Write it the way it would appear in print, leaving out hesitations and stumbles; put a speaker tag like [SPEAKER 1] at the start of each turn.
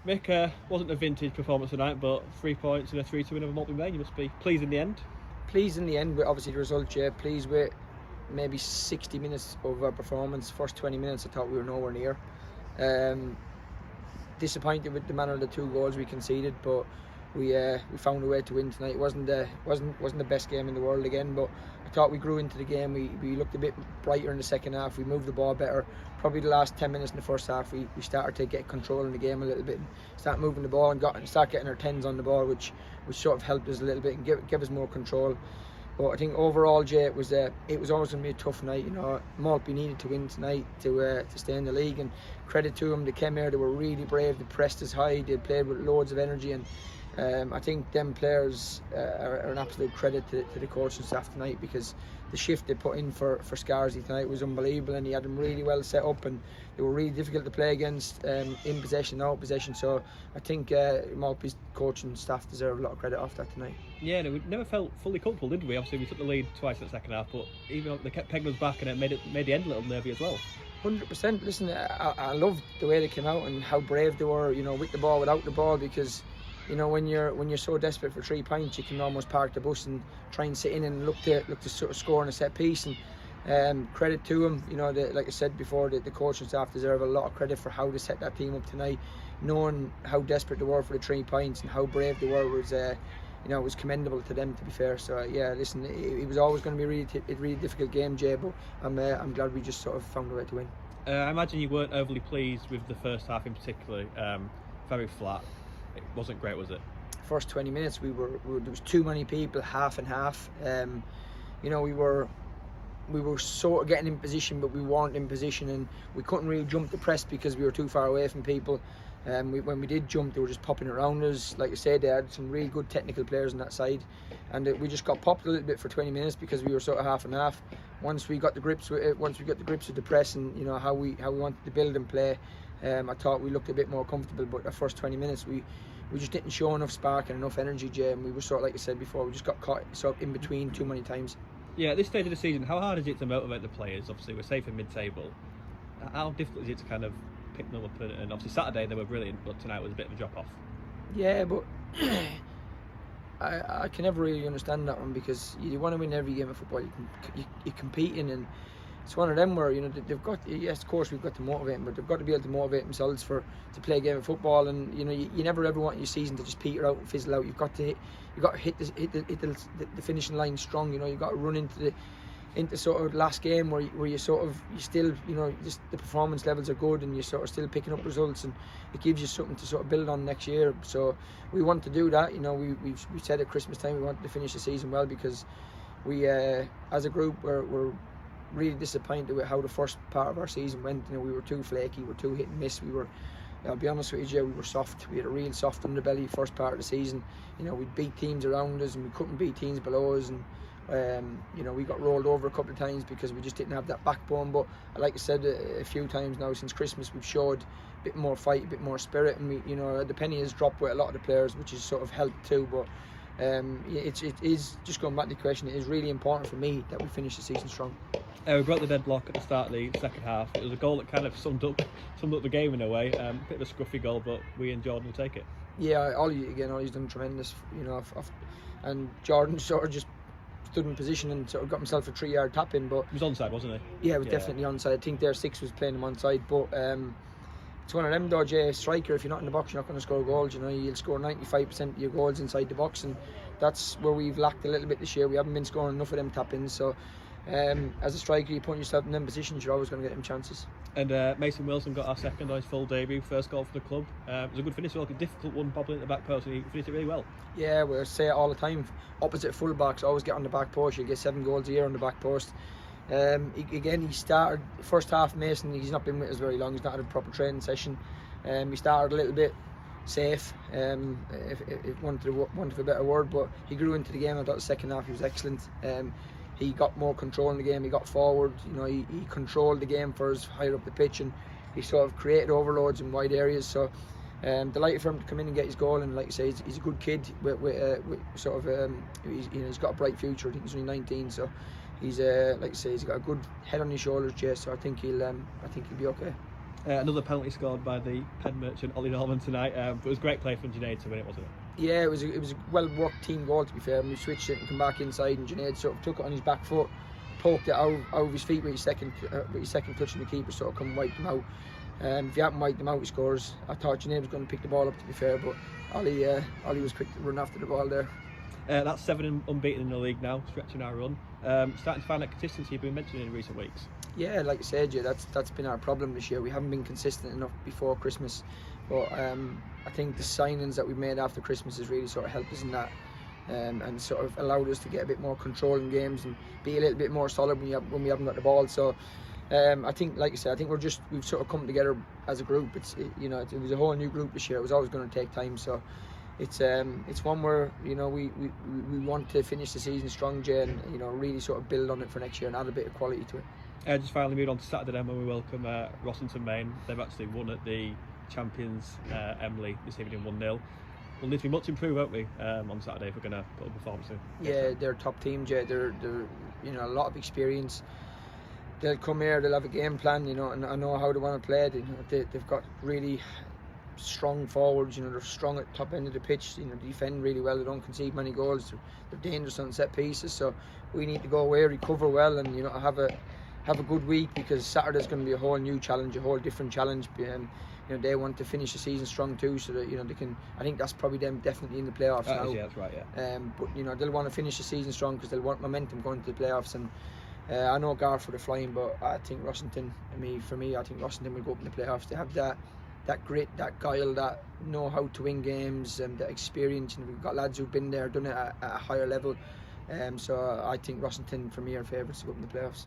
[SPEAKER 1] Mick, wasn't a vintage performance tonight, but 3 points and a 3-2 win over Maltby Bay. You must be pleased in the end.
[SPEAKER 2] Pleased in the end with obviously the result, yeah. Pleased with maybe 60 minutes of our performance. First 20 minutes I thought we were nowhere near. Disappointed with the manner of the 2 goals we conceded, but we found a way to win tonight. It wasn't the best game in the world again, but I thought we grew into the game. We looked a bit brighter in the second half. We moved the ball better. Probably the last 10 minutes in the first half, we started to get control in the game a little bit, and start moving the ball and start getting our 10s on the ball, which sort of helped us a little bit and give us more control. But I think overall, Jay, it was always going to be a tough night. You know, Maltby needed to win tonight to stay in the league, and credit to them. They came here, they were really brave. They pressed us high. They played with loads of energy, and I think them players are an absolute credit to the coaching staff tonight, because the shift they put in for Scarsy tonight was unbelievable, and he had them really well set up, and they were really difficult to play against in possession, out of possession. So I think Maltby's coaching staff deserve a lot of credit off that tonight.
[SPEAKER 1] Yeah, no, we never felt fully comfortable, did we? Obviously, we took the lead twice in the second half, but even though they kept pegging us back, and it made the end a little nervy as well.
[SPEAKER 2] 100%. Listen, I loved the way they came out and how brave they were. You know, with the ball, without the ball, because you know when you're so desperate for 3 points, you can almost park the bus and try and sit in and look to sort of score on a set piece. And credit to them. You know, like I said before, the coaching staff deserve a lot of credit for how they set that team up tonight, knowing how desperate they were for the 3 points and how brave they were was. You know, it was commendable to them, to be fair. So yeah, listen, it was always going to be a really difficult game, Jay, but I'm glad we just sort of found a way to win.
[SPEAKER 1] I imagine you weren't overly pleased with the first half in particular. Very flat. It wasn't great, was it?
[SPEAKER 2] First 20 minutes, there was too many people, half and half. You know, we were sort of getting in position, but we weren't in position, and we couldn't really jump the press because we were too far away from people. When we did jump, they were just popping around us. Like I said, they had some really good technical players on that side, and we just got popped a little bit for 20 minutes because we were sort of half and half. Once we got the grips with it, once we got the grips with the press, and you know how we wanted to build and play, I thought we looked a bit more comfortable. But the first 20 minutes, we just didn't show enough spark and enough energy, Jay, and we were sort of, like I said before, we just got caught sort of in between too many times.
[SPEAKER 1] Yeah, at this stage of the season, how hard is it to motivate the players? Obviously, we're safe in mid-table. How difficult is it to kind of pick them up? And obviously, Saturday they were brilliant, but tonight was a bit of a drop-off.
[SPEAKER 2] Yeah, but I can never really understand that one, because you want to win every game of football. You're competing, and it's one of them where, you know, they've got, yes, of course we've got to motivate them, but they've got to be able to motivate themselves to play a game of football. And you know, you never ever want your season to just peter out and fizzle out. You've got to hit the finishing line strong. You know, you've got to run into sort of last game where you still, you know, just the performance levels are good, and you're sort of still picking up results, and it gives you something to sort of build on next year. So we want to do that. You know, we said at Christmas time we wanted to finish the season well, because we as a group we're really disappointed with how the first part of our season went. You know, we were too flaky, we were too hit and miss. I'll be honest with you, Jay, we were soft. We had a real soft underbelly first part of the season. You know, we'd beat teams around us and we couldn't beat teams below us, and you know, we got rolled over a couple of times because we just didn't have that backbone. But like I said a few times now since Christmas, we've showed a bit more fight, a bit more spirit, and we, you know, the penny has dropped with a lot of the players, which has sort of helped too. But it is, just going back to the question, it is really important for me that we finish the season strong.
[SPEAKER 1] We broke the deadlock at the start of the second half. It was a goal that kind of summed up the game in a way. Bit of a scruffy goal, but we and Jordan will take it.
[SPEAKER 2] Yeah, Ollie's done tremendous. You know, and Jordan sort of just stood in position and sort of got himself a 3-yard tap in. But
[SPEAKER 1] he was onside, wasn't he?
[SPEAKER 2] Yeah, it was definitely onside. I think their 6 was playing him onside, but it's one of them though, Jay. Striker, if you're not in the box, you're not going to score goals. You know, you'll score 95% of your goals inside the box, and that's where we've lacked a little bit this year. We haven't been scoring enough of them tap-ins. So as a striker, you put yourself in them positions, you're always going to get them chances.
[SPEAKER 1] And Mason Wilson got our second on his full debut, first goal for the club. It was a good finish, a difficult one, probably at the back post, and he finished it really well. Yeah,
[SPEAKER 2] we say it all the time. Opposite full-backs always get on the back post. You get 7 goals a year on the back post. He started first half. Mason, he's not been with us very long. He's not had a proper training session. He started a little bit safe, if want of a better word, but he grew into the game. I thought the second half he was excellent. He got more control in the game. He got forward. You know, he controlled the game for us higher up the pitch, and he sort of created overloads in wide areas. So delighted for him to come in and get his goal. And like I say, he's a good kid. He's got a bright future. I think he's only 19, so he's like I say, he's got a good head on his shoulders, Jay. So I think he'll be okay.
[SPEAKER 1] Another penalty scored by the pen merchant Ollie Norman tonight, but it was great play from Junaid to win it, wasn't it?
[SPEAKER 2] Yeah, it was a well worked team goal, to be fair. And we switched it and come back inside, and Junaid sort of took it on his back foot, poked it out of his feet with his second touch, and the keeper sort of come and wiped him out. If you hadn't wiped him out, he scores. I thought Junaid was going to pick the ball up, to be fair, but Ollie was quick to run after the ball there.
[SPEAKER 1] That's 7 unbeaten in the league now, stretching our run. Starting to find that consistency you've been mentioning in recent weeks.
[SPEAKER 2] Yeah, like I said, yeah, that's been our problem this year. We haven't been consistent enough before Christmas, but I think the signings that we've made after Christmas has really sort of helped us in that, and sort of allowed us to get a bit more control in games and be a little bit more solid when we haven't got the ball. So I think, like I said, I think we've sort of come together as a group. It was a whole new group this year. It was always going to take time, so it's one where we want to finish the season strong, Jay, and really sort of build on it for next year and add a bit of quality to it.
[SPEAKER 1] Just finally moved on to Saturday then, when we welcome Rossington Main. They've actually won at the champions Emily this evening 1-0. We'll need to be much improved, won't we, on Saturday if we're going to put a performance in?
[SPEAKER 2] Yeah, they're a top team, Jay. They're a lot of experience. They'll come here, they'll have a game plan, and I know how they want to play. They've got really strong forwards, they're strong at the top end of the pitch, they defend really well, they don't concede many goals, they're dangerous on set pieces, so we need to go away, recover well, and have a good week, because Saturday's going to be a whole new challenge, a whole different challenge. They want to finish the season strong too, so that they can. I think that's probably them definitely in the playoffs now.
[SPEAKER 1] Yeah, that's right. Yeah.
[SPEAKER 2] But they'll want to finish the season strong because they'll want momentum going to the playoffs. And I know Garford are flying, but I think Rossington. For me, I think Rossington will go up in the playoffs. They have that grit, that guile, that know how to win games, and that experience. We've got lads who've been there, done it at a higher level. So I think Rossington, for me, are favourites to go up in the playoffs.